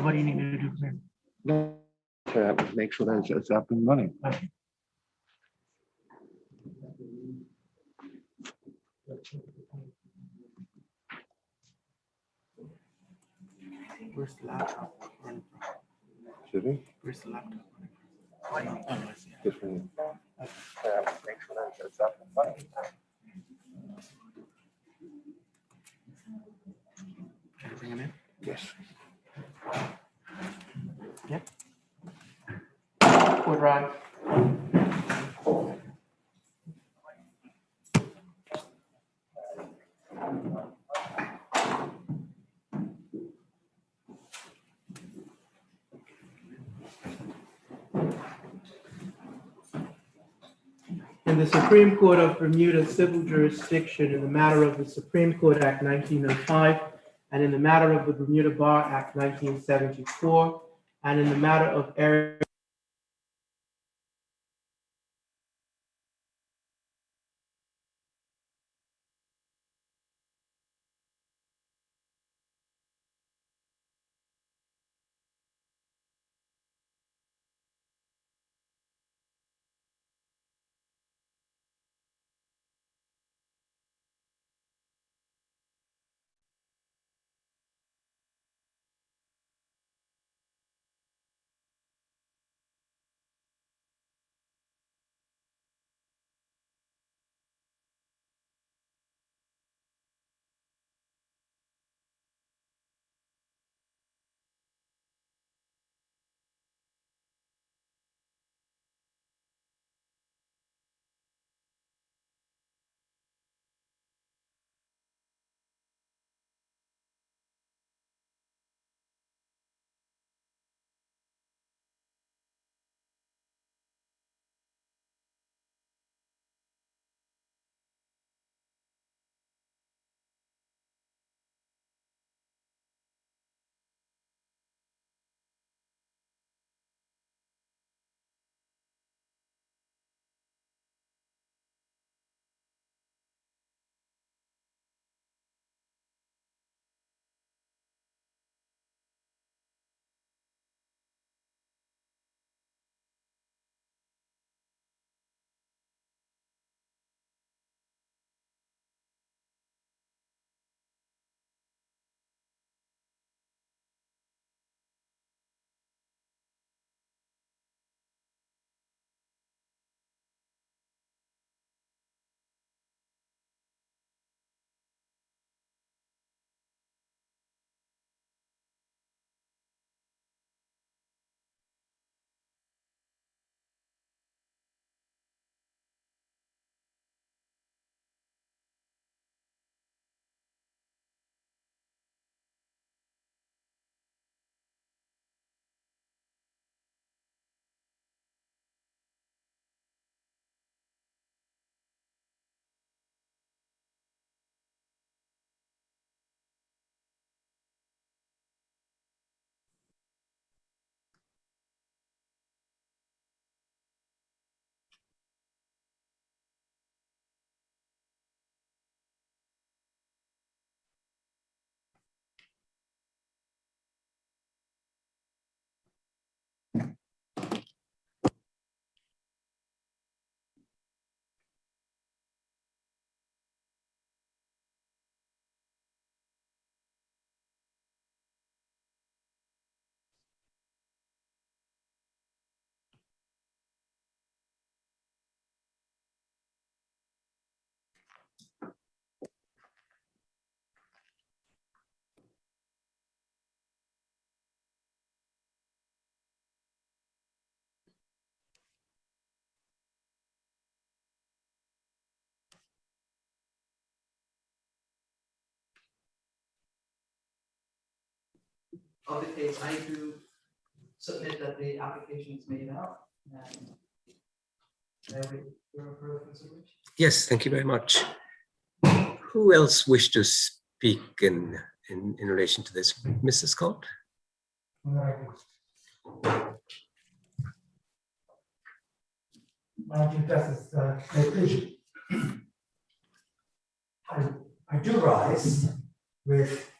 what do you need me to do for him? No, to make sure that it's up and running. Okay. Where's the laptop? Excuse me? Where's the laptop? Just for you. Make sure that it's up and running. Can you bring him in? Yes. Yep. Wood rod. In the Supreme Court of Bermuda civil jurisdiction in the matter of the Supreme Court Act 1905 and in the matter of the Bermuda Bar Act 1974 and in the matter of area of the case, I do submit that the application is made out and for consideration. Yes, thank you very much. Who else wished to speak in relation to this? Mrs. Scott? Madam Justice, I do rise with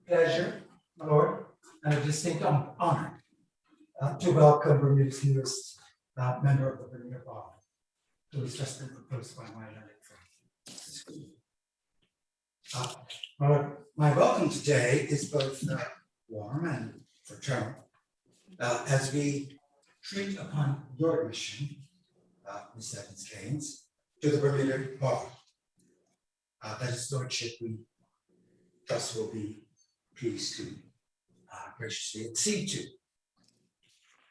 pleasure, my Lord, and a distinct honor to welcome Bermuda's newest member of the Bermuda Bar, who has just been proposed by my learned friend. My welcome today is both warm and fraternal as we treat upon your admission, Ms. A.Caines, to the Bermuda Bar. That is lordship we trust will be pleased to graciously accede to.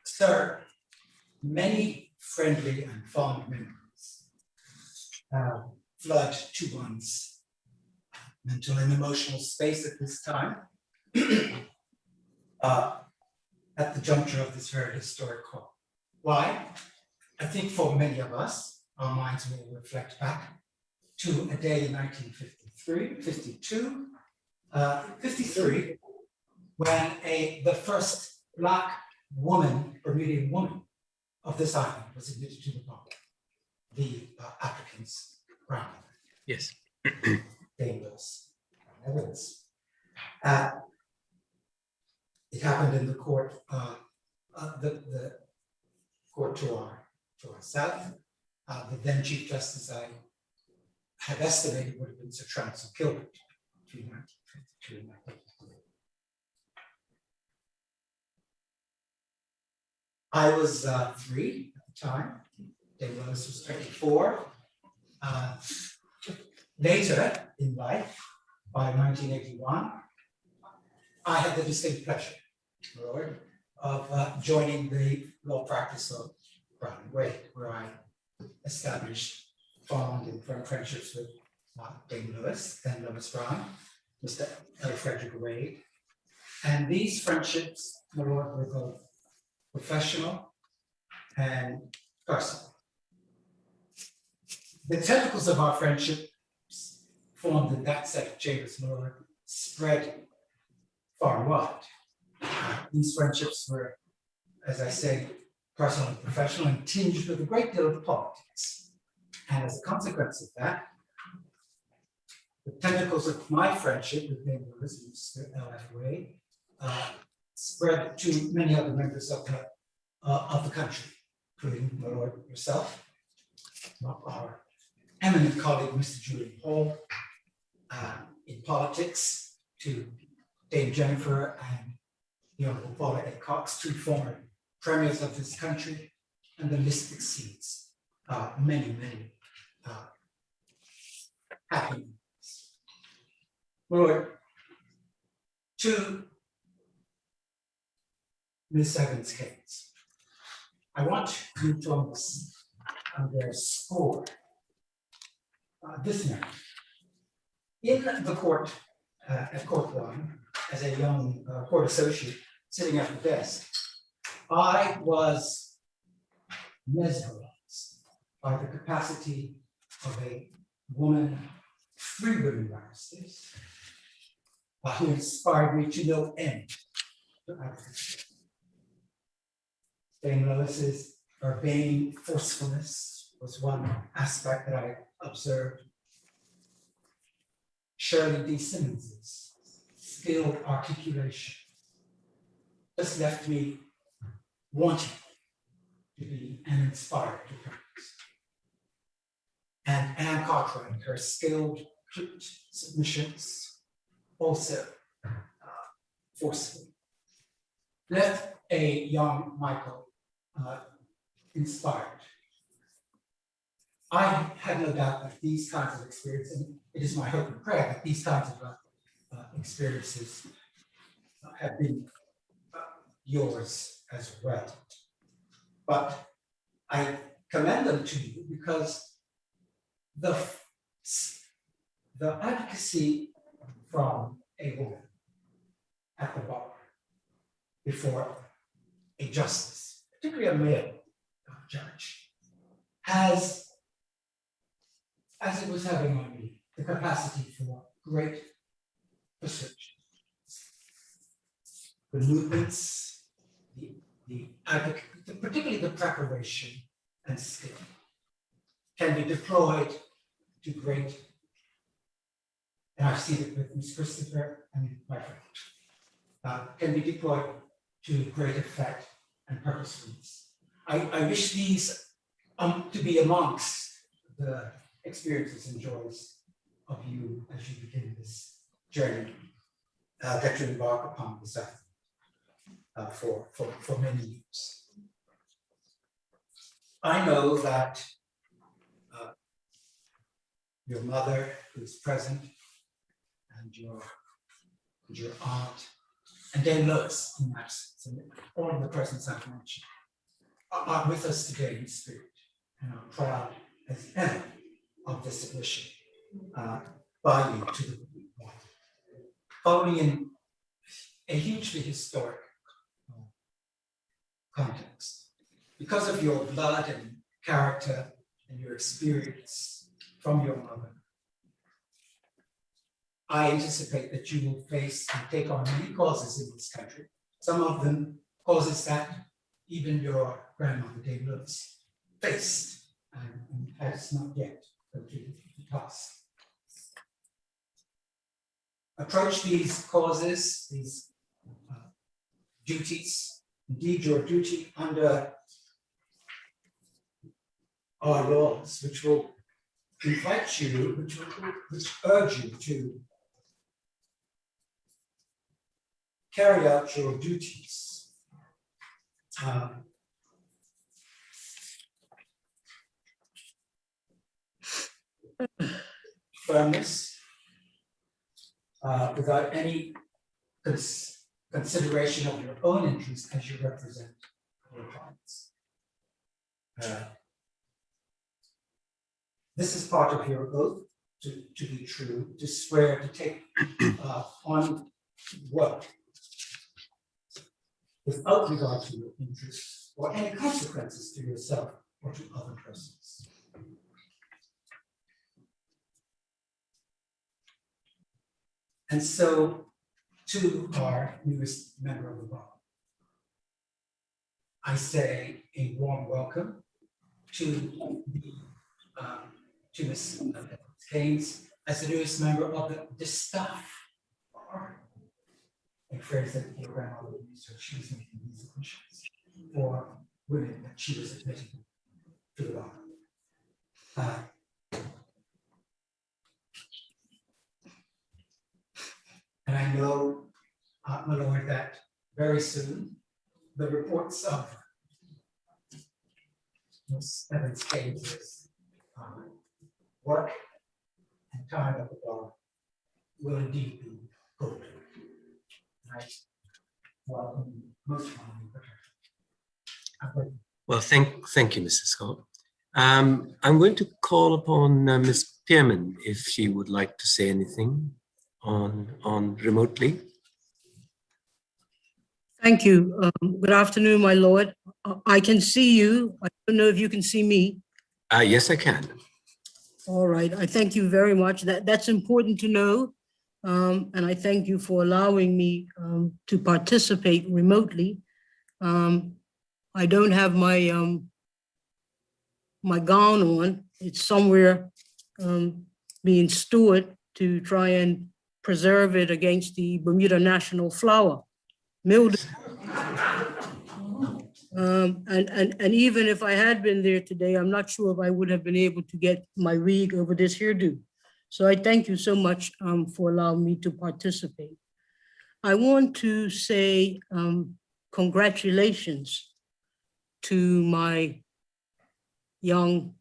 Sir, many friendly and fond memories flood to one's mental and emotional space at this time, at the juncture of this very historic call. Why? I think for many of us, our minds will reflect back to a day in 1953, when the first Black woman, Bermudian woman of this island was admitted to the bar, the A.Caines Call. Yes. Dangerous evidence. It happened in the court, the court to our south. The then Chief Justice I had estimated would have been Sir Trounsel Gilbert between 1952 and 1953. I was 3 at the time. Dame Lois was 24. Later in life, by 1981, I had the distinct pleasure, Lord, of joining the law practice of Brown and Wade, where I established fond and firm friendships with Dame Lois, then Lois Brown, Mr. L. Frederick Wade. And these friendships, my Lord, were both professional and personal. The tentacles of our friendship formed in that set of chambers, my Lord, spread far and wide. These friendships were, as I say, personal and professional, and tinged with a great deal of politics. And as a consequence of that, the tentacles of my friendship with Dame Lois and Mr. L.F. Wade spread to many other members of the country, including my Lord yourself, our eminent colleague, Mr. Julian Hall, in politics, to Dame Jennifer and the Honorable Paula A. Cox, 2 former premiers of this country, and the list exceeds many happy moments. Lord, to Ms. A.Caines, I want you to underscore this matter. In the court, at Court 1, as a young court associate sitting at the desk, I was mesmerized by the capacity of a woman, 3 women barristers, who inspired me to no end to advocacy. Dame Lois's urbane forcefulness was one aspect that I observed. Shirley D. Simmons's skilled articulation just left me wanting to be and inspired to practice. And Anne Cartwright, her skilled submissions, also forceful, left a young Michael inspired. I had no doubt that these kinds of experiences, and it is my hope and prayer that these kinds of experiences have been yours as well. But I commend them to you because the advocacy from a woman at the bar before a justice, particularly a male judge, has, as it was having on me, the capacity for great persuasion. The movements, the advocacy, particularly the preparation and skill, can be deployed to great, and I've seen it with Ms. Christopher and my friend. can be deployed to great effect and purposefulness. I wish these to be amongst the experiences and joys of you as you begin this journey that you embark upon this afternoon for many years. I know that your mother who is present and your aunt and then Lois in absence, and all of the presence I've mentioned are with us today in spirit and are proud as ever of this admission by you to the world. Following in a hugely historic context. Because of your blood and character and your experience from your mother, I anticipate that you will face and take on many causes in this country. Some of them causes that even your grandmother, Dame Lewis, faced and has not yet completed the task. Approach these causes, these duties, indeed your duty under our laws, which will invite you, which urge you to carry out your duties. Firmness, without any consideration of your own interests as you represent your clients. This is part of your oath to be true, to swear to take on work without regard to your interests or any consequences to yourself or to other persons. And so, to our newest member of the bar, I say a warm welcome to Ms. A.Caines as the newest member of the staff bar. A phrase that your grandmother used, so she was making these questions for women that she was admitting to the bar. And I know, my Lord, that very soon the reports of Ms. A.Caines' work and time at the bar will indeed be good. I welcome you most warmly. Well, thank you, Mrs. Scott. I'm going to call upon Ms. Pearman if she would like to say anything on remotely. Thank you. Good afternoon, my lord. I can see you. I don't know if you can see me. Yes, I can. All right. I thank you very much. That's important to know. And I thank you for allowing me to participate remotely. I don't have my my gown on. It's somewhere being stored to try and preserve it against the Bermuda national flower, mildew. And even if I had been there today, I'm not sure if I would have been able to get my wig over this hairdo. So I thank you so much for allowing me to participate. I want to say congratulations to my young,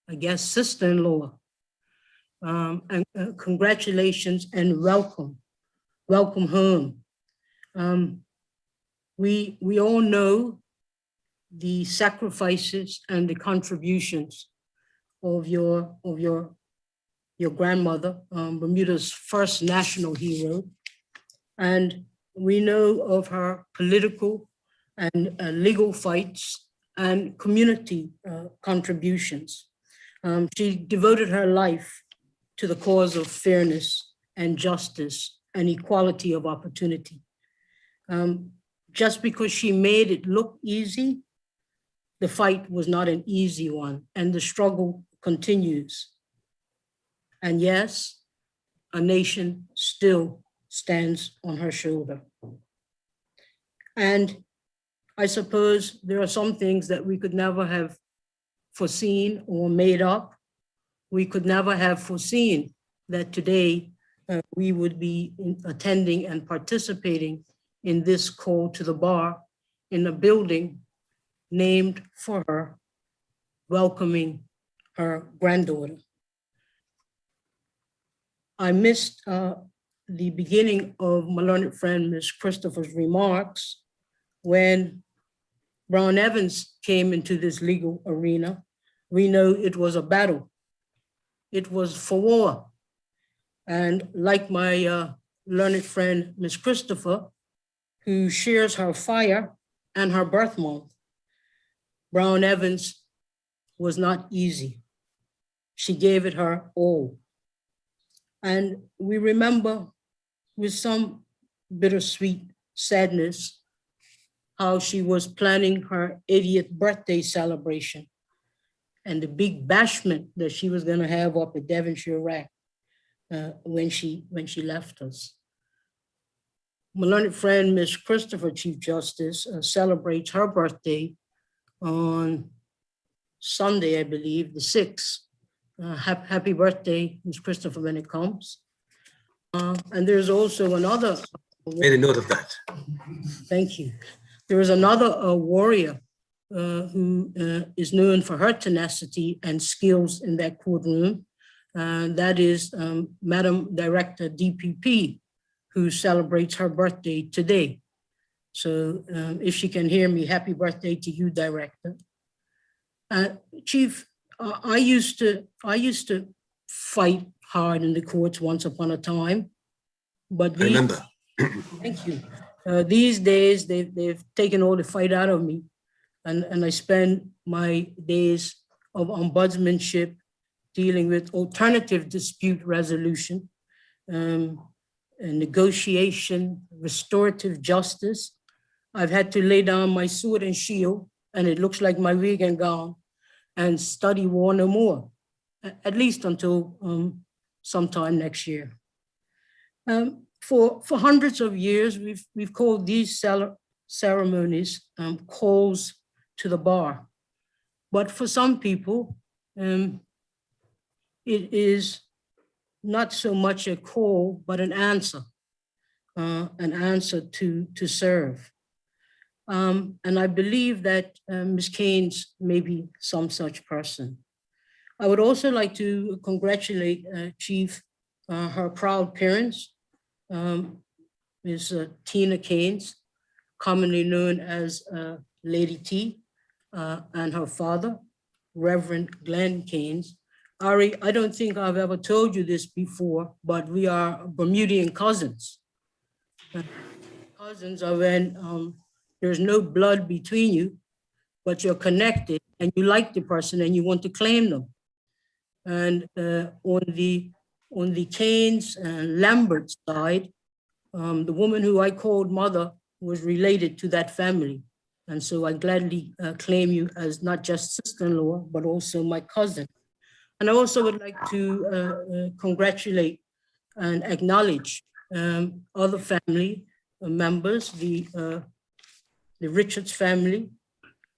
I guess, sister-in-law. And congratulations and welcome home. We all know the sacrifices and the contributions of your grandmother, Bermuda's first national hero. And we know of her political and legal fights and community contributions. She devoted her life to the cause of fairness and justice and equality of opportunity. Just because she made it look easy, the fight was not an easy one, and the struggle continues. And yes, a nation still stands on her shoulder. And I suppose there are some things that we could never have foreseen or made up. We could never have foreseen that today we would be attending and participating in this call to the bar in a building named for her, welcoming her granddaughter. I missed the beginning of my learned friend, Ms. Christopher's remarks when Brown Evans came into this legal arena. We know it was a battle. It was for war. And like my learned friend, Ms. Christopher, who shares her fire and her birth month, Brown Evans was not easy. She gave it her all. And we remember with some bittersweet sadness how she was planning her 80th birthday celebration and the big bashment that she was going to have up at Devonshire Rack when she left us. My learned friend, Ms. Christopher, Chief Justice, celebrates her birthday on Sunday, I believe, the 6th. Happy birthday, Ms. Christopher, when it comes. And there's also another. Made a note of that. Thank you. There is another warrior who is known for her tenacity and skills in that courtroom. That is Madam Director DPP, who celebrates her birthday today. So if she can hear me, happy birthday to you, Director. Chief, I used to fight hard in the courts once upon a time, but I remember. thank you. These days, they've taken all the fight out of me, and I spend my days of ombudsmanship dealing with alternative dispute resolution, and negotiation, restorative justice. I've had to lay down my sword and shield, and it looks like my wig and gown, and study war no more, at least until sometime next year. For hundreds of years, we've called these ceremonies calls to the bar. But for some people, it is not so much a call, but an answer to serve. And I believe that Ms. Caines may be some such person. I would also like to congratulate Chief, her proud parents, Ms. Tina A.Caines, commonly known as Lady T, and her father, Reverend Glenn A.Caines. Ari, I don't think I've ever told you this before, but we are Bermudian cousins. Cousins are when there's no blood between you, but you're connected and you like the person and you want to claim them. And on the Caines and Lambert side, the woman who I called mother was related to that family. And so I gladly claim you as not just sister-in-law, but also my cousin. And I also would like to congratulate and acknowledge other family members, the Richards family,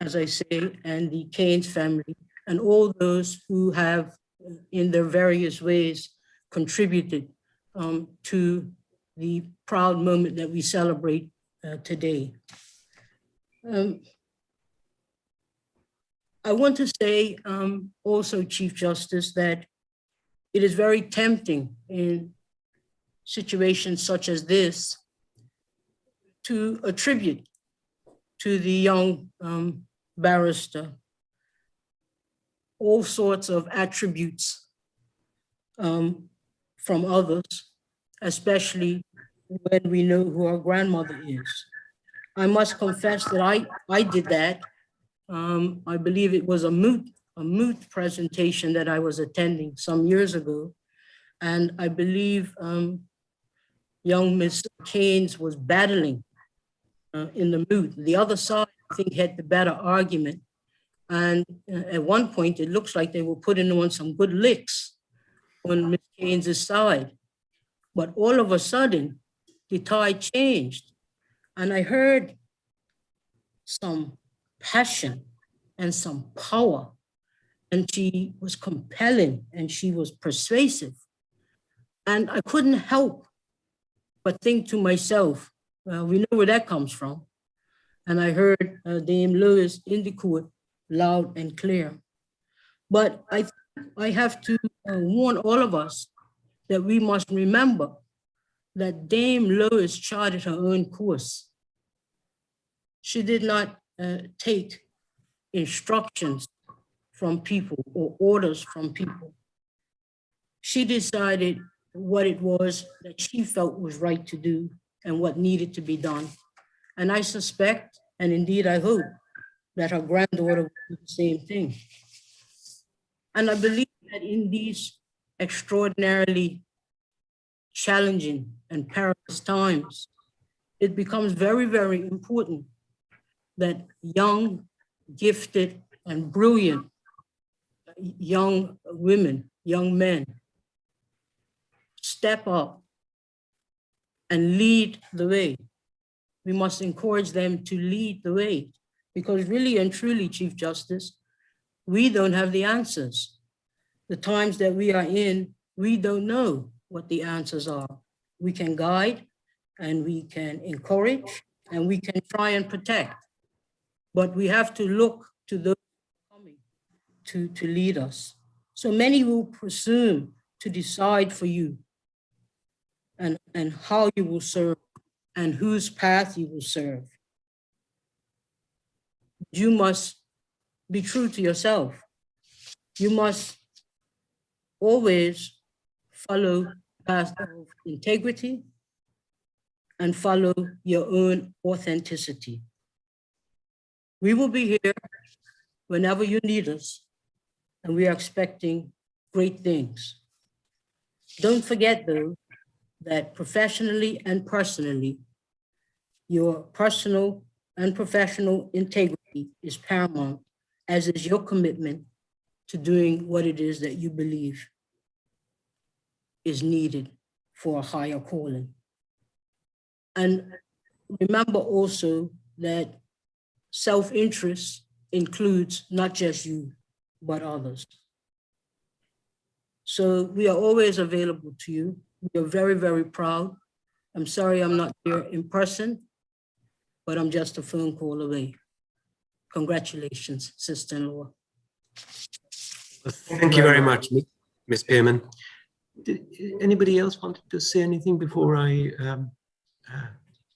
as I say, and the Caines family, and all those who have in their various ways contributed to the proud moment that we celebrate today. I want to say also, Chief Justice, that it is very tempting in situations such as this to attribute to the young barrister all sorts of attributes from others, especially when we know who our grandmother is. I must confess that I did that. I believe it was a moot presentation that I was attending some years ago. And I believe young Miss Caines was battling in the moot. The other side, I think, had the better argument. And at one point, it looks like they were putting on some good licks on Miss Caines' side. But all of a sudden, the tide changed. And I heard some passion and some power, and she was compelling and she was persuasive. And I couldn't help but think to myself, well, we know where that comes from. And I heard Dame Lewis in the court loud and clear. But I have to warn all of us that we must remember that Dame Lois charted her own course. She did not take instructions from people or orders from people. She decided what it was that she felt was right to do and what needed to be done. And I suspect, and indeed I hope, that her granddaughter will do the same thing. And I believe that in these extraordinarily challenging and perilous times, it becomes very, very important that young, gifted, and brilliant young women, young men, step up and lead the way. We must encourage them to lead the way, because really and truly, Chief Justice, we don't have the answers. The times that we are in, we don't know what the answers are. We can guide and we can encourage and we can try and protect, but we have to look to those coming to lead us. So many will presume to decide for you and how you will serve and whose path you will serve. You must be true to yourself. You must always follow the path of integrity and follow your own authenticity. We will be here whenever you need us, and we are expecting great things. Don't forget, though, that professionally and personally, your personal and professional integrity is paramount, as is your commitment to doing what it is that you believe is needed for a higher calling. And remember also that self-interest includes not just you, but others. So we are always available to you. We are very, very proud. I'm sorry I'm not here in person, but I'm just a phone call away. Congratulations, sister-in-law. Thank you very much, Ms. Pearman. Did anybody else wanted to say anything before I?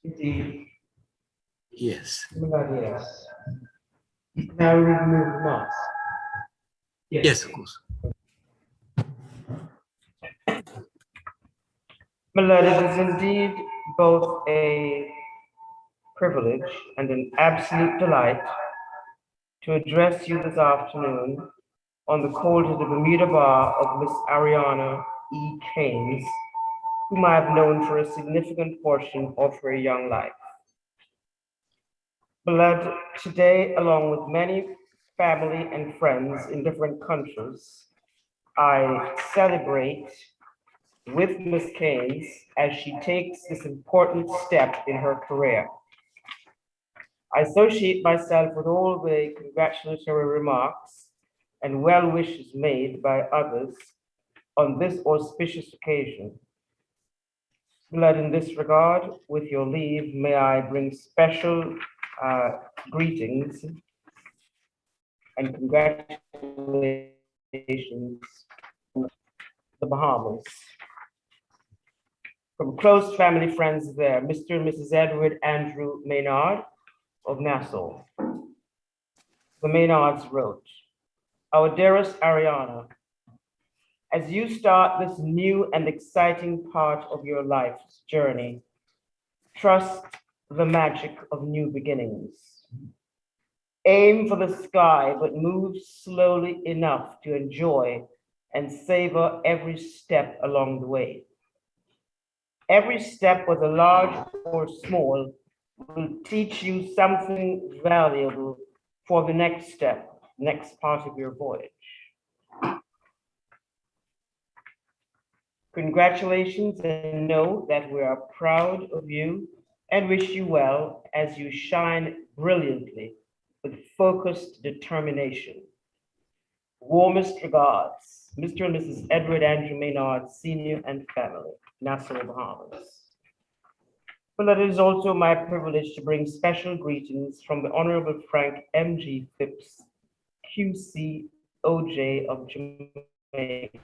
Indeed. Yes. Yes. Now we remove the mask. Yes, of course. My lord, it is indeed both a privilege and an absolute delight to address you this afternoon on the call to the Bermuda Bar of Miss Ariana A.Caines, whom I have known for a significant portion of her young life. Beloved, today, along with many family and friends in different countries, I celebrate with Miss Caines as she takes this important step in her career. I associate myself with all the congratulatory remarks and well wishes made by others on this auspicious occasion. Blood, in this regard, with your leave, may I bring special greetings and congratulations from the Bahamas. From close family friends there, Mr. and Mrs. Edward Andrew Maynard of Nassau. The Maynards wrote, "Our dearest Ariana, as you start this new and exciting part of your life's journey, trust the magic of new beginnings. Aim for the sky, but move slowly enough to enjoy and savor every step along the way. Every step, whether large or small, will teach you something valuable for the next step, next part of your voyage. Congratulations, and know that we are proud of you and wish you well as you shine brilliantly with focused determination. Warmest regards, Mr. and Mrs. Edward Andrew Maynard, Sr. and family, Nassau, Bahamas. But it is also my privilege to bring special greetings from the Honorable Frank M.G. Phipps, QC OJ of Jamaica,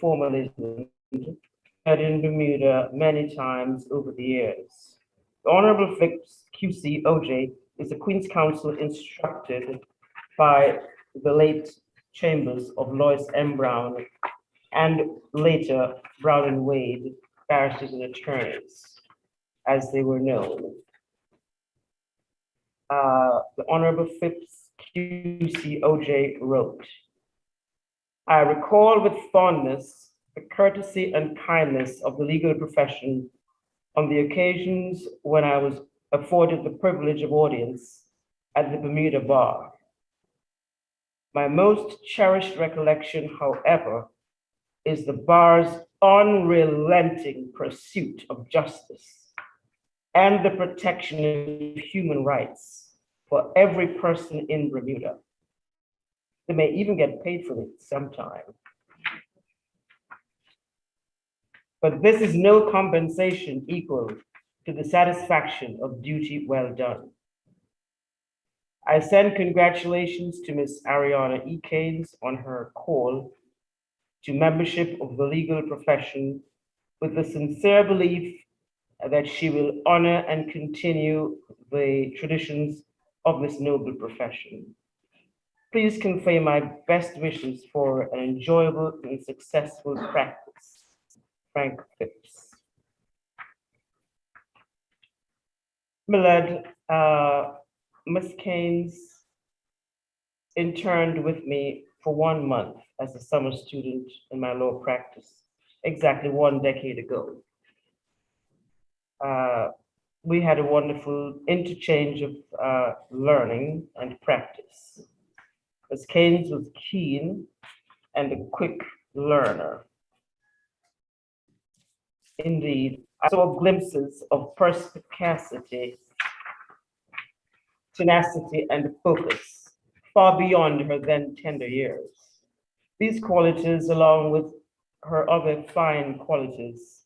formerly in Bermuda many times over the years. The Honorable Phipps, QC OJ, is a Queen's Counsel instructed by the late chambers of Lois M. Brown and later Brown and Wade, barristers and attorneys, as they were known. The Honorable Phipps QC OJ wrote, I recall with fondness the courtesy and kindness of the legal profession on the occasions when I was afforded the privilege of audience at the Bermuda Bar. My most cherished recollection, however, is the bar's unrelenting pursuit of justice and the protection of human rights for every person in Bermuda. They may even get paid for it sometime. But this is no compensation equal to the satisfaction of duty well done. I send congratulations to Ms. Ariana A.Caines on her call to membership of the legal profession with the sincere belief that she will honor and continue the traditions of this noble profession. Please convey my best wishes for an enjoyable and successful practice. Frank Phipps. Milad, Ms. Caines interned with me for 1 month as a summer student in my law practice, exactly 1 decade ago. We had a wonderful interchange of learning and practice. Ms. Caines was keen and a quick learner. Indeed, I saw glimpses of perspicacity, tenacity, and focus far beyond her then tender years. These qualities, along with her other fine qualities,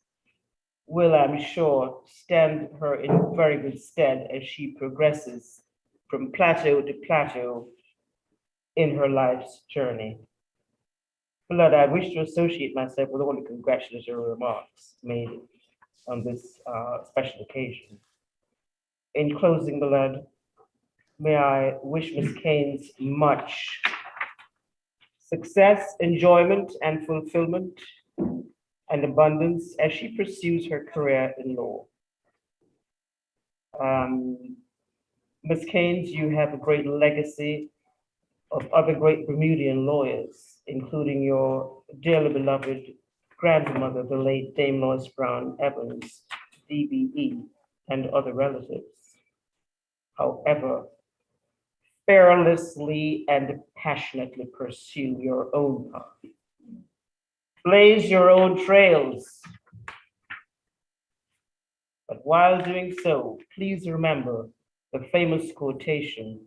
will, I'm sure, stand her in very good stead as she progresses from plateau to plateau in her life's journey. Beloved, I wish to associate myself with all the congratulatory remarks made on this special occasion. In closing, beloved, may I wish Ms. Caines much success, enjoyment, and fulfillment and abundance as she pursues her career in law. Ms. Caines, you have a great legacy of other great Bermudian lawyers, including your dearly beloved grandmother, the late Dame Lois Brown Evans, DBE, and other relatives. However, fearlessly and passionately pursue your own path. Blaze your own trails. But while doing so, please remember the famous quotation,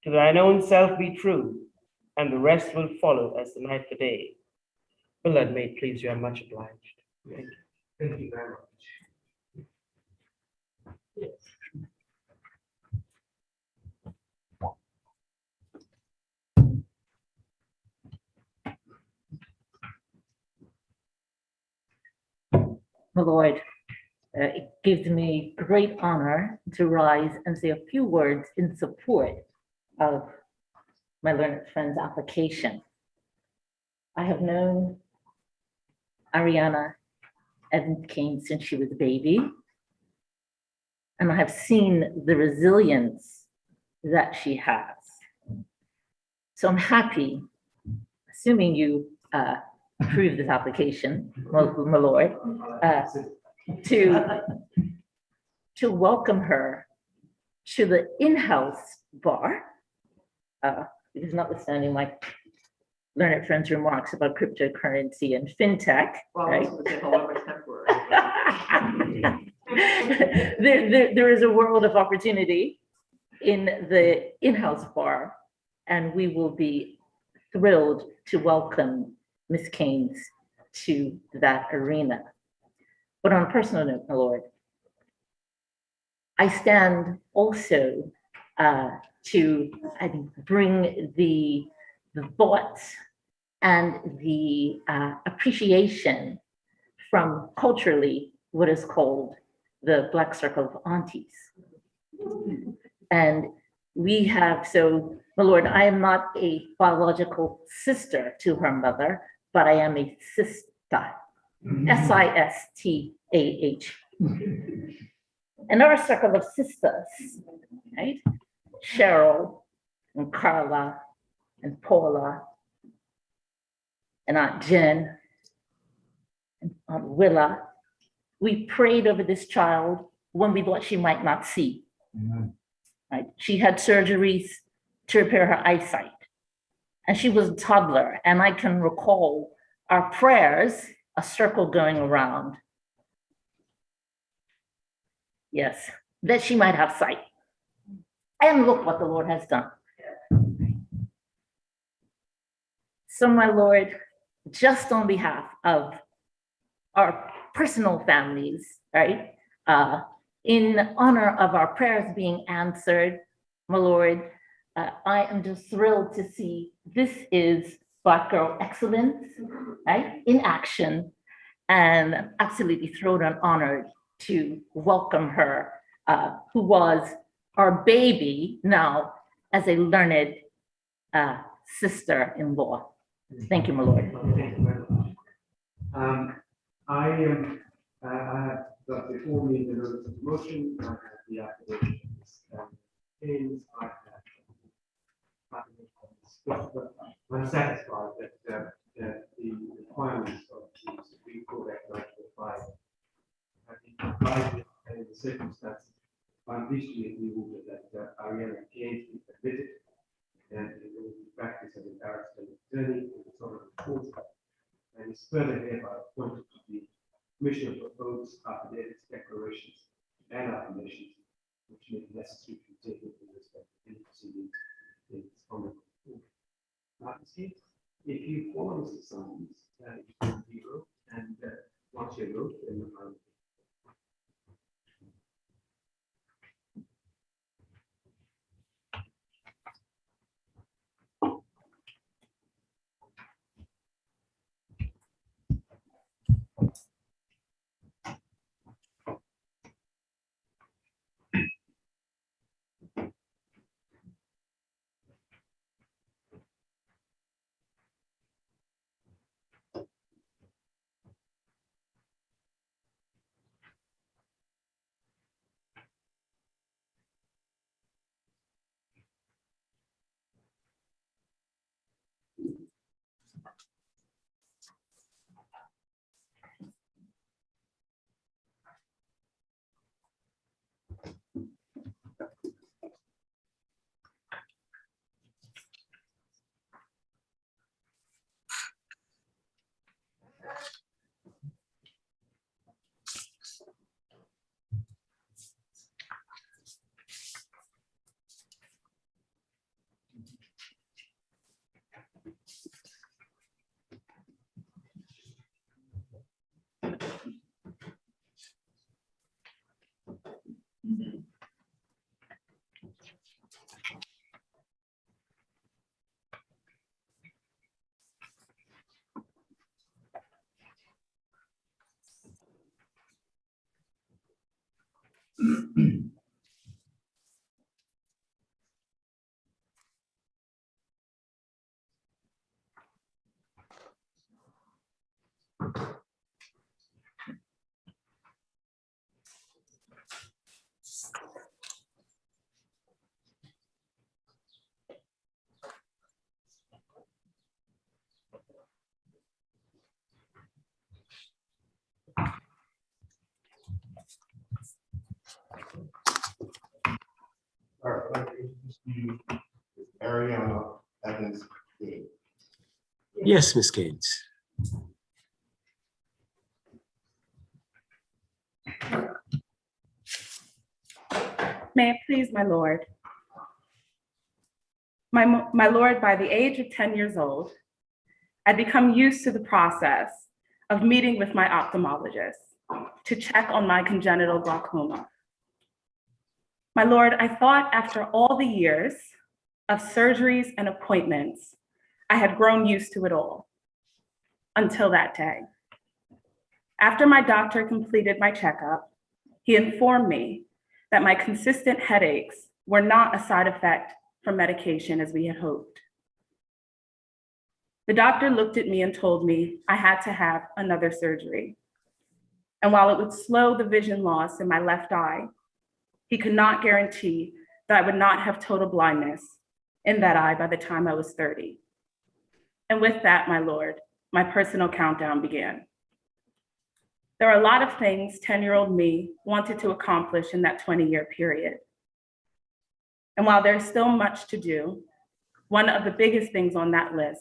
"To thine own self be true, and the rest will follow as the night the day." Beloved, may it please you, I'm much obliged. Thank you. Thank you very much. My Lord, it gives me great honor to rise and say a few words in support of my learned friend's application. I have known Ariana A.Caines since she was a baby, and I have seen the resilience that she has. So I'm happy, assuming you approve this application, my Lord, to welcome her to the in-house bar, because notwithstanding my learned friend's remarks about cryptocurrency and fintech, right? there is a world of opportunity in the in-house bar, and we will be thrilled to welcome Ms. Caines to that arena. But on a personal note, my Lord, I stand also to bring the thoughts and the appreciation from culturally what is called the Black Circle of Aunties. And we have, so, my Lord, I am not a biological sister to her mother, but I am a sister, S-I-S-T-A-H. And our circle of sisters, right? Cheryl and Carla and Paula and Aunt Jen and Aunt Willa. We prayed over this child when we thought she might not see. Right? She had surgeries to repair her eyesight, and she was a toddler. And I can recall our prayers, a circle going around. Yes, that she might have sight. And look what the Lord has done. So, my Lord, just on behalf of our personal families, right? In honor of our prayers being answered, my Lord, I am just thrilled to see this is Black Girl Excellence, right? In action, and absolutely thrilled and honored to welcome her, who was our baby now as a learned sister-in-law. Thank you, my Lord. Thank you very much. I have got before me the notice of motion, I have the applications. Things I have. I'm satisfied that the requirements of the Supreme Court Act 1905 have been provided, and in the circumstances, I'm pleased to agree that Ariana Caines is admitted and it will be practice as an barrister and attorney in the sort of court, and is further hereby appointed to the Commissioner for Oaths, affidavits, declarations, and affirmations, which may be necessary to take into respect of any proceedings in its honorable court. If you follow Mr. Simons, you can be wrote, and once you wrote, then All right, I'd like to introduce you to Ariana Evans. Yes, Ms. Caines. May it please my Lord. My Lord, by the age of 10 years old, I'd become used to the process of meeting with my ophthalmologist to check on my congenital glaucoma. My Lord, I thought after all the years of surgeries and appointments, I had grown used to it all, until that day. After my doctor completed my checkup, he informed me that my consistent headaches were not a side effect from medication as we had hoped. The doctor looked at me and told me I had to have another surgery. And while it would slow the vision loss in my left eye, he could not guarantee that I would not have total blindness in that eye by the time I was 30. And with that, my Lord, my personal countdown began. There are a lot of things 10-year-old me wanted to accomplish in that 20-year period. And while there's still much to do, one of the biggest things on that list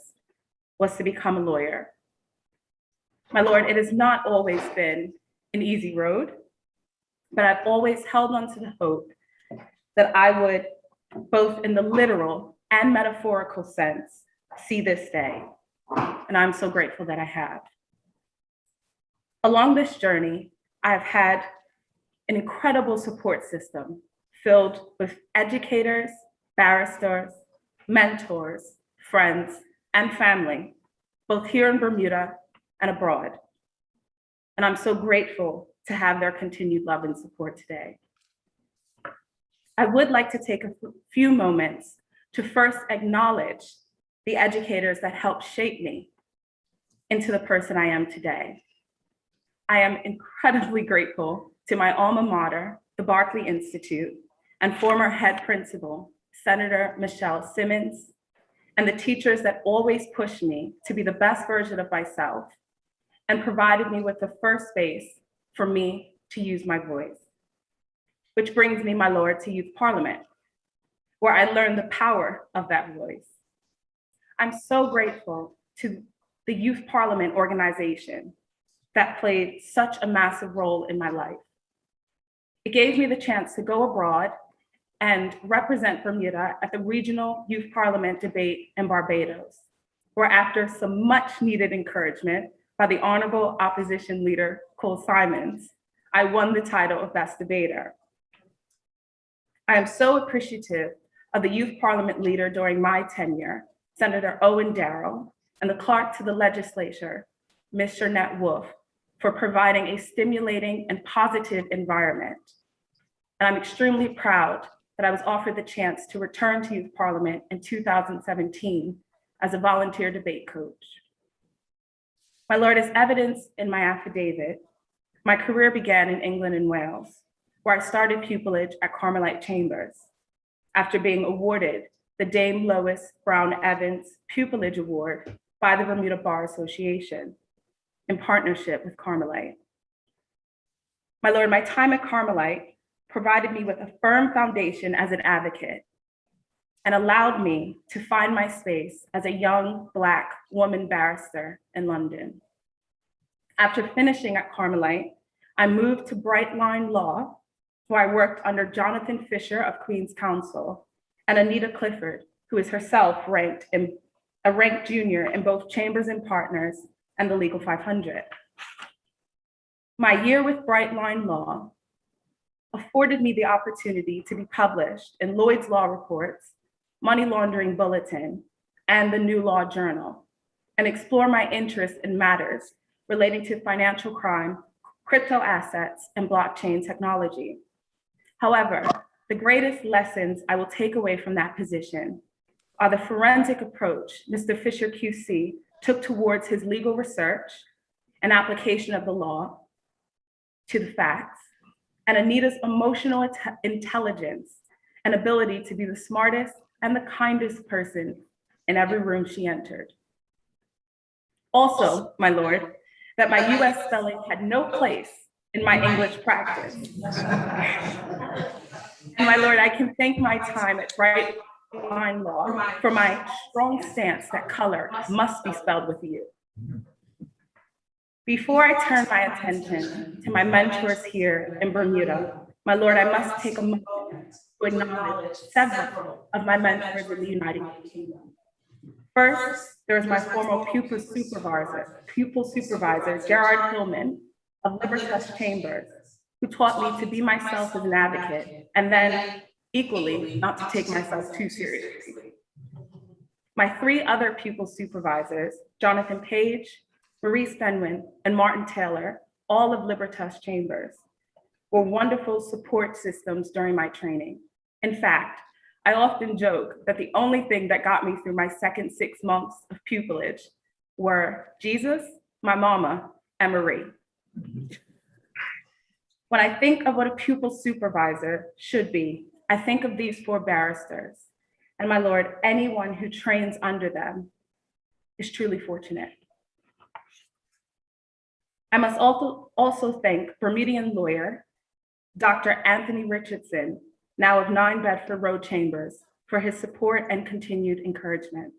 was to become a lawyer. My Lord, it has not always been an easy road, but I've always held on to the hope that I would, both in the literal and metaphorical sense, see this day. And I'm so grateful that I have. Along this journey, I've had an incredible support system filled with educators, barristers, mentors, friends, and family, both here in Bermuda and abroad. And I'm so grateful to have their continued love and support today. I would like to take a few moments to first acknowledge the educators that helped shape me into the person I am today. I am incredibly grateful to my alma mater, the Barclay Institute, and former head principal, Senator Michelle Simmons, and the teachers that always pushed me to be the best version of myself and provided me with the first space for me to use my voice. Which brings me, my Lord, to Youth Parliament, where I learned the power of that voice. I'm so grateful to the Youth Parliament organization that played such a massive role in my life. It gave me the chance to go abroad and represent Bermuda at the Regional Youth Parliament debate in Barbados, where after some much needed encouragement by the Honorable Opposition Leader Cole Simons, I won the title of Best Debater. I am so appreciative of the Youth Parliament leader during my tenure, Senator Owen Darrell, and the clerk to the legislature, Ms. Shernette Wolf, for providing a stimulating and positive environment. And I'm extremely proud that I was offered the chance to return to Youth Parliament in 2017 as a volunteer debate coach. My Lord, as evidenced in my affidavit, my career began in England and Wales, where I started pupillage at Carmelite Chambers after being awarded the Dame Lois Brown Evans Pupillage Award by the Bermuda Bar Association in partnership with Carmelite. My Lord, my time at Carmelite provided me with a firm foundation as an advocate and allowed me to find my space as a young Black woman barrister in London. After finishing at Carmelite, I moved to Brightline Law, where I worked under Jonathan Fisher of Queen's Counsel and Anita Clifford, who is herself a ranked junior in both Chambers and Partners and the Legal 500. My year with Brightline Law afforded me the opportunity to be published in Lloyd's Law Reports, Money Laundering Bulletin, and the New Law Journal, and explore my interest in matters relating to financial crime, crypto assets, and blockchain technology. However, the greatest lessons I will take away from that position are the forensic approach Mr. Fisher QC took towards his legal research and application of the law to the facts, and Anita's emotional intelligence and ability to be the smartest and the kindest person in every room she entered. Also, my Lord, that my US spelling had no place in my English practice. And my Lord, I can thank my time at Brightline Law for my strong stance that color must be spelled with U. Before I turn my attention to my mentors here in Bermuda, my Lord, I must take a moment to acknowledge several of my mentors in the United Kingdom. First, there is my former pupil supervisor, Gerard Hillman of Libertas Chambers, who taught me to be myself as an advocate, and then equally not to take myself too seriously. My three other pupil supervisors, Jonathan Page, Maurice Benwin, and Martin Taylor, all of Libertas Chambers, were wonderful support systems during my training. In fact, I often joke that the only thing that got me through my second 6 months of pupillage were Jesus, my mama, and Marie. When I think of what a pupil supervisor should be, I think of these four barristers. And my Lord, anyone who trains under them is truly fortunate. I must also thank Bermudian lawyer, Dr. Anthony Richardson, now of 9 Bedford Road Chambers, for his support and continued encouragement.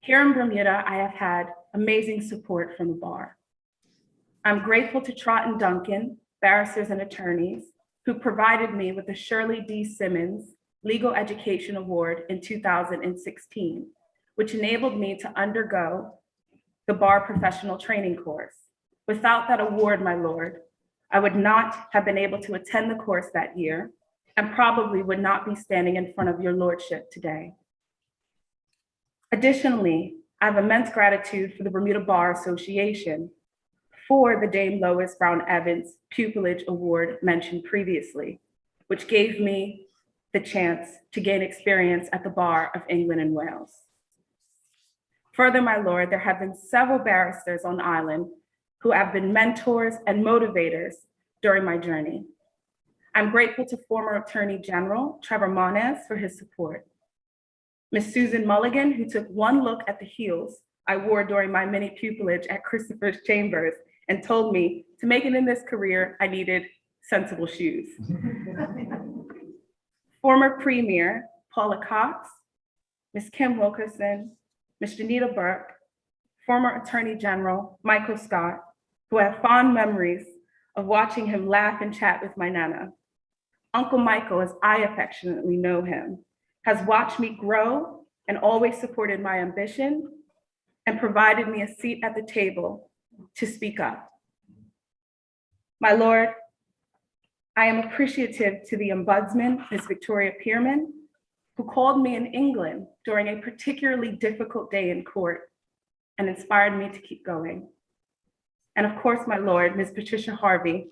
Here in Bermuda, I have had amazing support from the bar. I'm grateful to Trott and Duncan, barristers and attorneys, who provided me with the Shirley D. Simmons Legal Education Award in 2016, which enabled me to undergo the bar professional training course. Without that award, my Lord, I would not have been able to attend the course that year and probably would not be standing in front of your lordship today. Additionally, I have immense gratitude for the Bermuda Bar Association for the Dame Lois Brown Evans Pupillage Award mentioned previously, which gave me the chance to gain experience at the Bar of England and Wales. Further, my Lord, there have been several barristers on the island who have been mentors and motivators during my journey. I'm grateful to former Attorney General Trevor Monez for his support. Ms. Susan Mulligan, who took one look at the heels I wore during my mini pupillage at Christopher's Chambers and told me to make it in this career, I needed sensible shoes. Former Premier Paula Cox, Ms. Kim Wilkerson, Ms. Janita Burke, former Attorney General Michael Scott, who I have fond memories of watching him laugh and chat with my Nana. Uncle Michael, as I affectionately know him, has watched me grow and always supported my ambition and provided me a seat at the table to speak up. My Lord, I am appreciative to the Ombudsman, Ms. Victoria Pearman, who called me in England during a particularly difficult day in court and inspired me to keep going. And of course, my Lord, Ms. Patricia Harvey,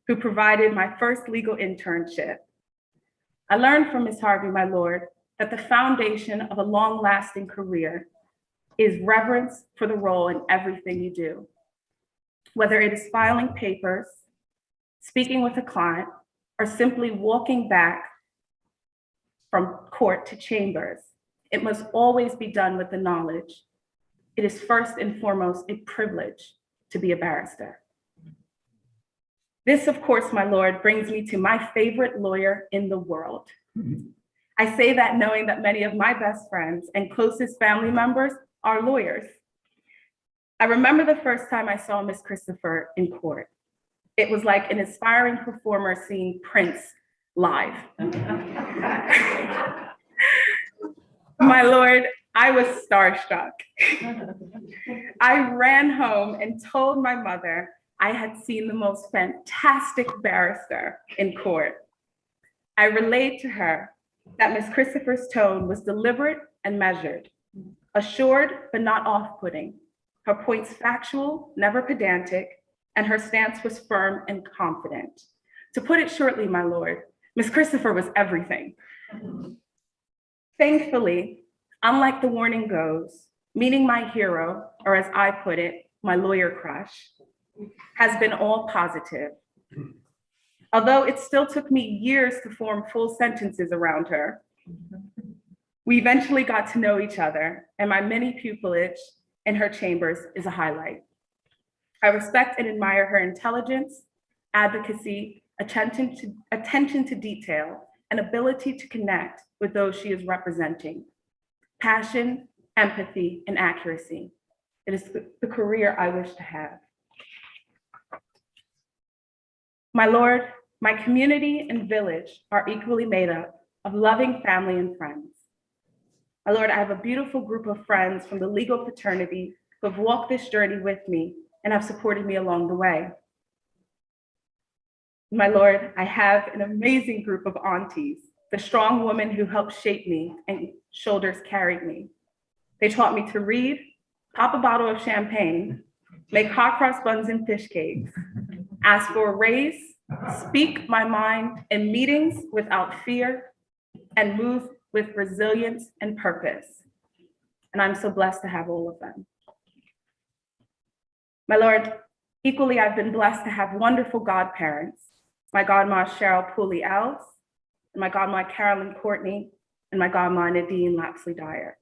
who provided my first legal internship. I learned from Ms. Harvey, my Lord, that the foundation of a long-lasting career is reverence for the role in everything you do. Whether it is filing papers, speaking with a client, or simply walking back from court to chambers, it must always be done with the knowledge it is first and foremost a privilege to be a barrister. This, of course, my Lord, brings me to my favorite lawyer in the world. I say that knowing that many of my best friends and closest family members are lawyers. I remember the first time I saw Miss Christopher in court. It was like an aspiring performer seeing Prince live. My Lord, I was starstruck. I ran home and told my mother I had seen the most fantastic barrister in court. I relayed to her that Miss Christopher's tone was deliberate and measured, assured but not off-putting, her points factual, never pedantic, and her stance was firm and confident. To put it shortly, my Lord, Miss Christopher was everything. Thankfully, unlike the warning goes, meeting my hero, or as I put it, my lawyer crush, has been all positive. Although it still took me years to form full sentences around her, we eventually got to know each other, and my mini pupillage in her chambers is a highlight. I respect and admire her intelligence, advocacy, attention to detail, and ability to connect with those she is representing. Passion, empathy, and accuracy. It is the career I wish to have. My Lord, My community and village are equally made up of loving family and friends. My Lord, I have a beautiful group of friends from the legal fraternity who have walked this journey with me and have supported me along the way. My Lord, I have an amazing group of aunties, the strong women who helped shape me and shoulders carried me. They taught me to read, pop a bottle of champagne, make hot cross buns and fish cakes, ask for a raise, speak my mind in meetings without fear, and move with resilience and purpose. And I'm so blessed to have all of them. My Lord, equally, I've been blessed to have wonderful godparents, my godma Cheryl Pooley Els, and my godma Carolyn Courtney, and my godma Nadine Lapsley Dyer.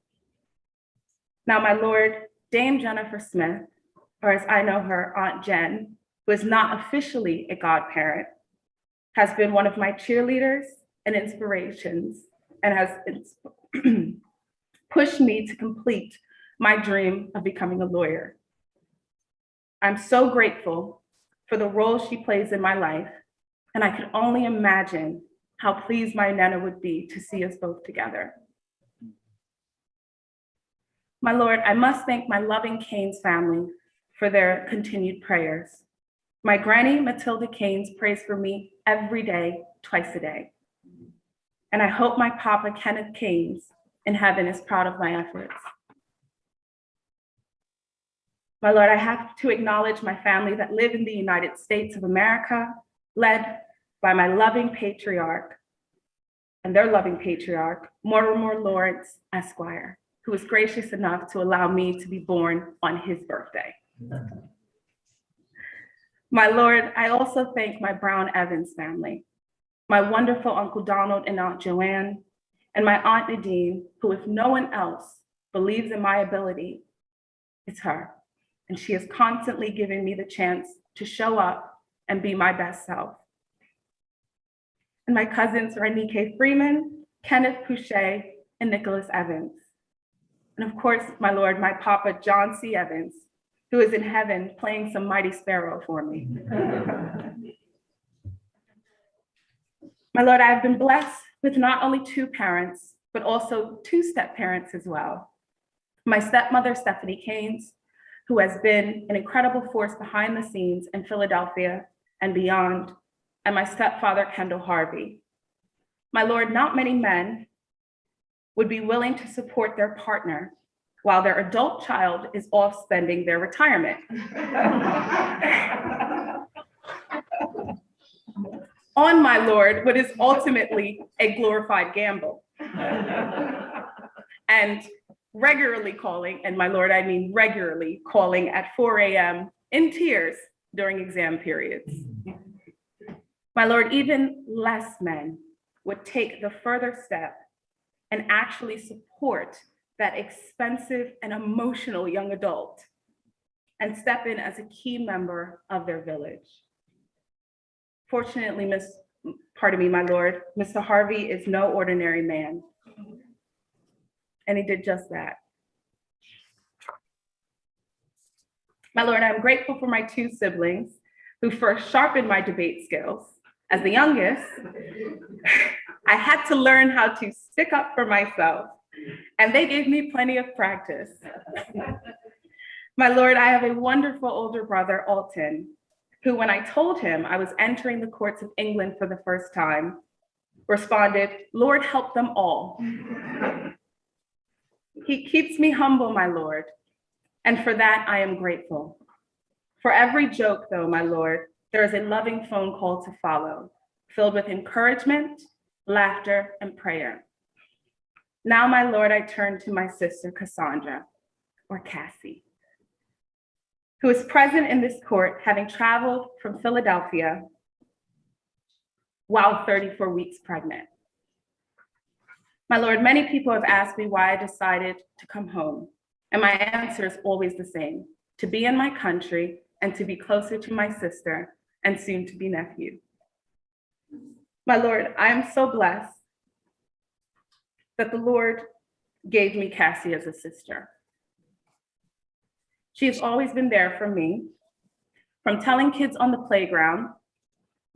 Now, my Lord, Dame Jennifer Smith, or as I know her, Aunt Jen, who is not officially a godparent, has been one of my cheerleaders and inspirations and has pushed me to complete my dream of becoming a lawyer. I'm so grateful for the role she plays in my life, and I can only imagine how pleased my Nana would be to see us both together. My Lord, I must thank my loving Caines family for their continued prayers. My granny, Matilda Caines, prays for me every day, twice a day. And I hope my papa, Kenneth Caines, in heaven is proud of my efforts. My Lord, I have to acknowledge my family that live in the United States of America, led by my loving patriarch and their loving patriarch, Mortimer Lawrence Esquire, who was gracious enough to allow me to be born on his birthday. My Lord, I also thank my Brown Evans family, my wonderful Uncle Donald and Aunt Joanne, and my Aunt Nadine, who, if no one else believes in my ability, it's her. And she is constantly giving me the chance to show up and be my best self. And my cousins, Renike Freeman, Kenneth Pouchet, and Nicholas Evans. And of course, my Lord, my papa, John C. Evans, who is in heaven playing some Mighty Sparrow for me. My Lord, I have been blessed with not only two parents, but also two step-parents as well. My stepmother, Stephanie Caines, who has been an incredible force behind the scenes in Philadelphia and beyond, and my stepfather, Kendall Harvey. My Lord, not many men would be willing to support their partner while their adult child is off spending their retirement. On my Lord, what is ultimately a glorified gamble. And regularly calling, and my Lord, I mean regularly calling at 4 a.m. in tears during exam periods. My Lord, even less men would take the further step and actually support that expensive and emotional young adult and step in as a key member of their village. Fortunately, my Lord, Mr. Harvey is no ordinary man. And he did just that. My Lord, I'm grateful for my two siblings who first sharpened my debate skills. As the youngest, I had to learn how to stick up for myself, and they gave me plenty of practice. My Lord, I have a wonderful older brother, Alton, who, when I told him I was entering the courts of England for the first time, responded, "Lord, help them all." He keeps me humble, my Lord, and for that I am grateful. For every joke, though, my Lord, there is a loving phone call to follow, filled with encouragement, laughter, and prayer. Now, my Lord, I turn to my sister, Cassandra, or Cassie, who is present in this court, having traveled from Philadelphia while 34 weeks pregnant. My Lord, many people have asked me why I decided to come home, and my answer is always the same: to be in my country and to be closer to my sister and soon to be nephew. My Lord, I am so blessed that the Lord gave me Cassie as a sister. She has always been there for me, from telling kids on the playground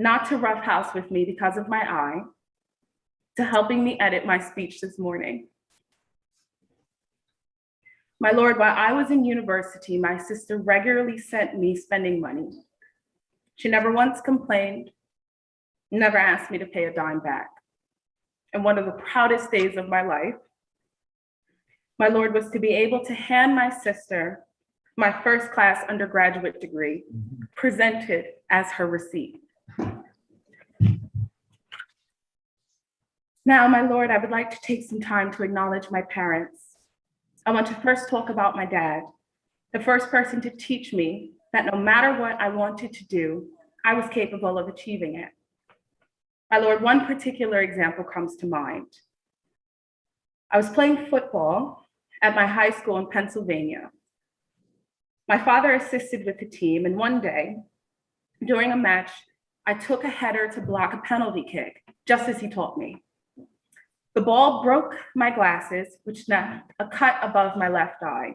not to roughhouse with me because of my eye, to helping me edit my speech this morning. My Lord, while I was in university, my sister regularly sent me spending money. She never once complained, never asked me to pay a dime back. And one of the proudest days of my life, my Lord, was to be able to hand my sister my first class undergraduate degree, presented as her receipt. Now, my Lord, I would like to take some time to acknowledge my parents. I want to first talk about my dad, the first person to teach me that no matter what I wanted to do, I was capable of achieving it. My Lord, one particular example comes to mind. I was playing football at my high school in Pennsylvania. My father assisted with the team, and one day, during a match, I took a header to block a penalty kick, just as he taught me. The ball broke my glasses, which left a cut above my left eye.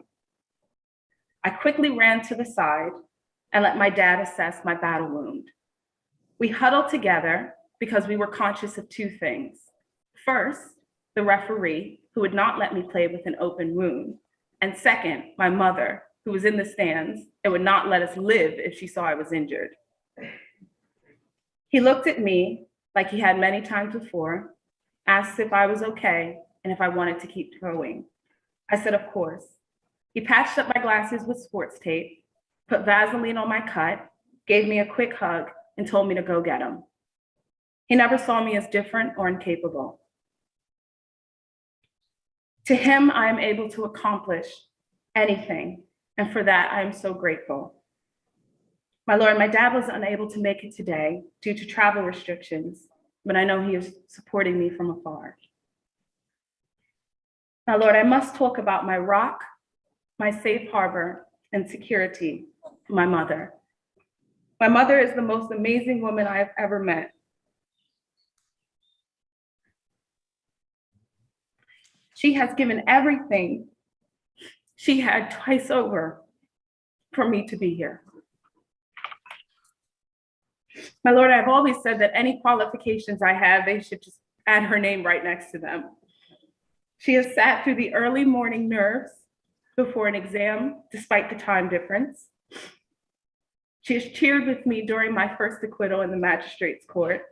I quickly ran to the side and let my dad assess my battle wound. We huddled together because we were conscious of two things. First, the referee, who would not let me play with an open wound. And second, my mother, who was in the stands and would not let us live if she saw I was injured. He looked at me like he had many times before, asked if I was okay and if I wanted to keep going. I said, of course. He patched up my glasses with sports tape, put Vaseline on my cut, gave me a quick hug, and told me to go get him. He never saw me as different or incapable. To him, I am able to accomplish anything, and for that, I am so grateful. My Lord, my dad was unable to make it today due to travel restrictions, but I know he is supporting me from afar. Now, Lord, I must talk about my rock, my safe harbor, and security, my mother. My mother is the most amazing woman I have ever met. She has given everything she had twice over for me to be here. My Lord, I've always said that any qualifications I have, they should just add her name right next to them. She has sat through the early morning nerves before an exam, despite the time difference. She has cheered with me during my first acquittal in the magistrate's court.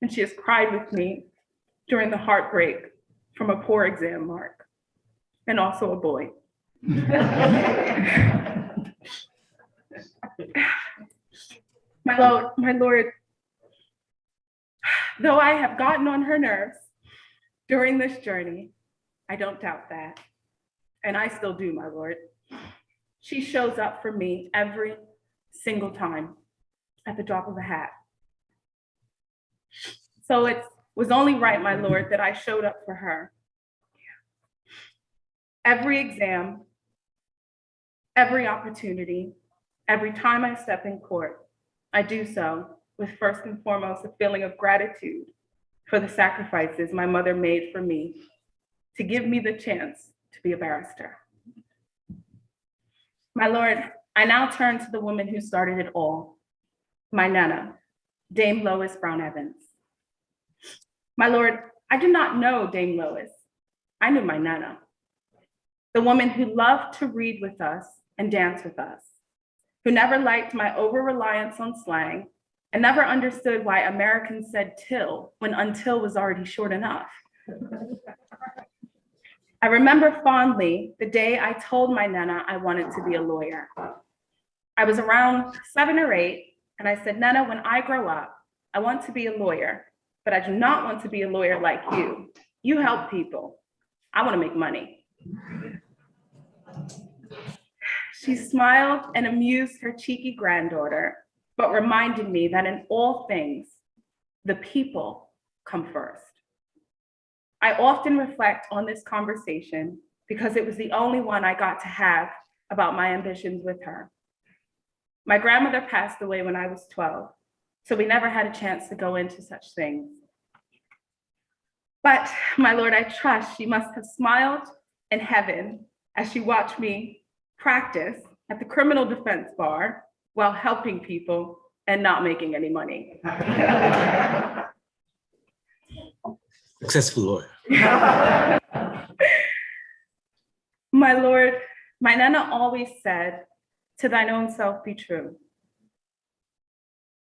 And she has cried with me during the heartbreak from a poor exam mark, and also a boy. My Lord, though I have gotten on her nerves during this journey, I don't doubt that. And I still do, my Lord. She shows up for me every single time at the drop of a hat. So it was only right, my Lord, that I showed up for her. Every exam, every opportunity, every time I step in court, I do so with first and foremost a feeling of gratitude for the sacrifices my mother made for me to give me the chance to be a barrister. My Lord, I now turn to the woman who started it all, my Nana, Dame Lois Brown Evans. My Lord, I did not know Dame Lois. I knew my Nana, the woman who loved to read with us and dance with us, who never liked my over-reliance on slang and never understood why Americans said till when until was already short enough. I remember fondly the day I told my Nana I wanted to be a lawyer. I was around 7 or 8, and I said, Nana, when I grow up, I want to be a lawyer, but I do not want to be a lawyer like you. You help people. I want to make money. She smiled and amused her cheeky granddaughter, but reminded me that in all things, the people come first. I often reflect on this conversation because it was the only one I got to have about my ambitions with her. My grandmother passed away when I was 12, so we never had a chance to go into such things. But my Lord, I trust she must have smiled in heaven as she watched me practice at the criminal defense bar while helping people and not making any money. Successful lawyer. My Lord, my Nana always said, "To thine own self be true."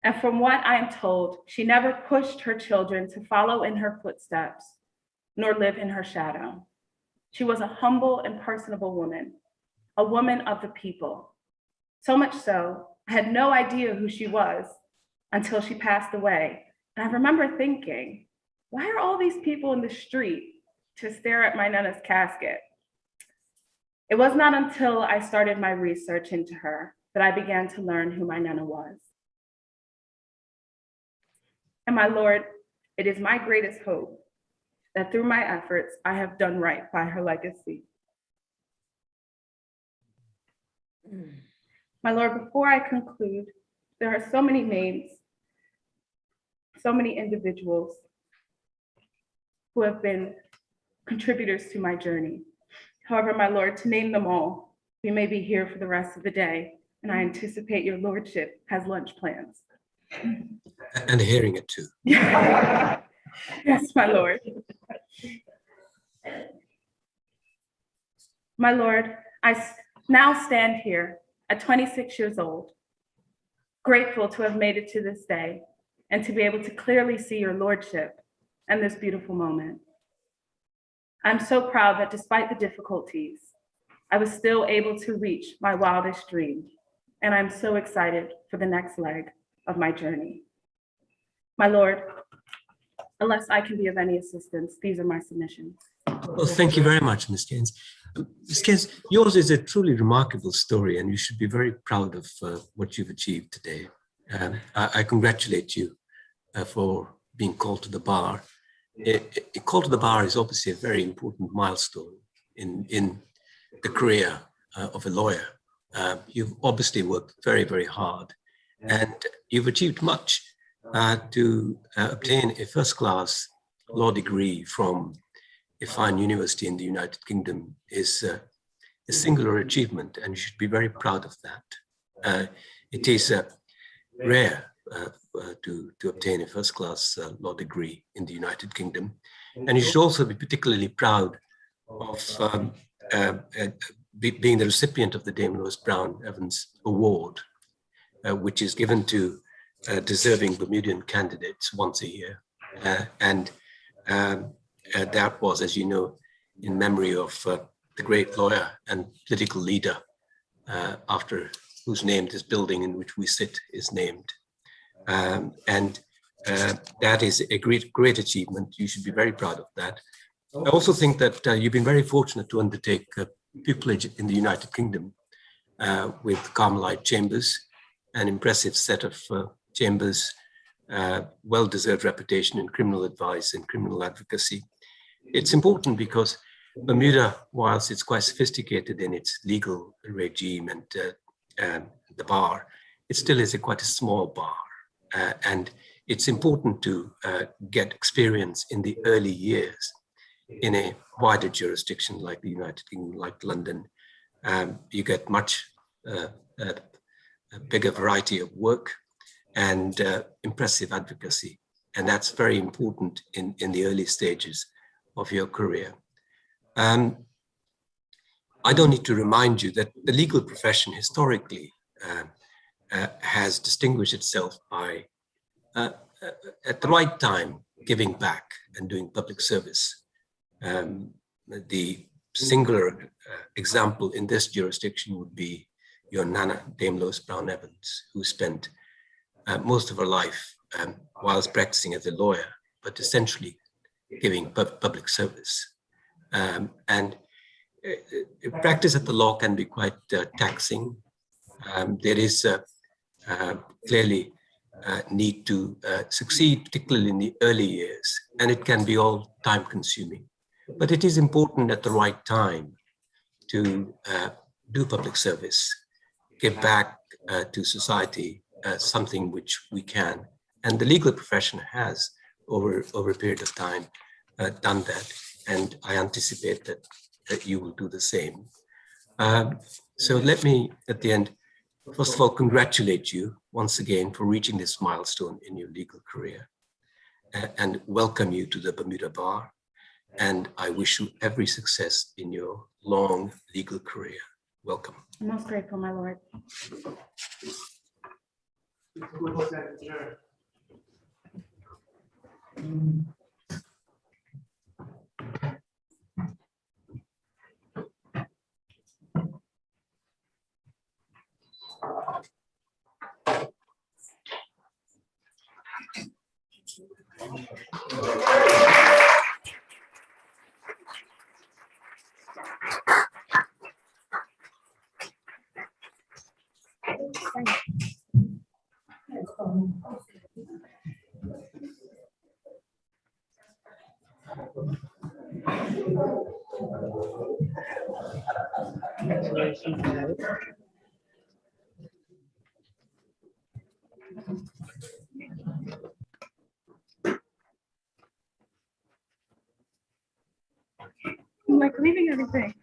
And from what I am told, she never pushed her children to follow in her footsteps, nor live in her shadow. She was a humble and personable woman, a woman of the people. So much so, I had no idea who she was until she passed away. And I remember thinking, why are all these people in the street to stare at my Nana's casket? It was not until I started my research into her that I began to learn who my Nana was. And my Lord, it is my greatest hope that through my efforts, I have done right by her legacy. My Lord, before I conclude, there are so many names, so many individuals who have been contributors to my journey. However, my Lord, to name them all, we may be here for the rest of the day, and I anticipate your lordship has lunch plans. And hearing it too. Yes, my Lord. My Lord, I now stand here at 26 years old, grateful to have made it to this day and to be able to clearly see your lordship and this beautiful moment. I'm so proud that despite the difficulties, I was still able to reach my wildest dream, and I'm so excited for the next leg of my journey. My Lord, unless I can be of any assistance, these are my submissions. Well, thank you very much, Ms. Caines. Ms. Caines, yours is a truly remarkable story, and you should be very proud of what you've achieved today. I congratulate you for being called to the bar. A call to the bar is obviously a very important milestone in the career of a lawyer. You've obviously worked very, very hard, and you've achieved much. To obtain a first-class law degree from a fine university in the United Kingdom is a singular achievement, and you should be very proud of that. It is rare to obtain a first-class law degree in the United Kingdom, and you should also be particularly proud of being the recipient of the Dame Lois Brown Evans Award, which is given to deserving Bermudian candidates once a year. And that was, as you know, in memory of the great lawyer and political leader after whose name this building in which we sit is named. And that is a great achievement. You should be very proud of that. I also think that you've been very fortunate to undertake pupillage in the United Kingdom with Carmelite Chambers, an impressive set of Chambers, well-deserved reputation in criminal advice and criminal advocacy. It's important because Bermuda, whilst it's quite sophisticated in its legal regime and the bar, it still is quite a small bar. And it's important to get experience in the early years in a wider jurisdiction like the United Kingdom, like London. You get much a bigger variety of work and impressive advocacy. And that's very important in the early stages of your career. I don't need to remind you that the legal profession historically has distinguished itself by, at the right time, giving back and doing public service. The singular example in this jurisdiction would be your Nana, Dame Lois Brown Evans, who spent most of her life whilst practicing as a lawyer, but essentially giving public service. And practice at the law can be quite taxing. There is clearly need to succeed, particularly in the early years, and it can be all time consuming. But it is important at the right time to do public service, give back to society, something which we can. And the legal profession has, over a period of time, done that. And I anticipate that you will do the same. So let me, at the end, first of all, congratulate you once again for reaching this milestone in your legal career and welcome you to the Bermuda Bar. And I wish you every success in your long legal career. Welcome. I'm most grateful, my lord. I'm like leaving everything.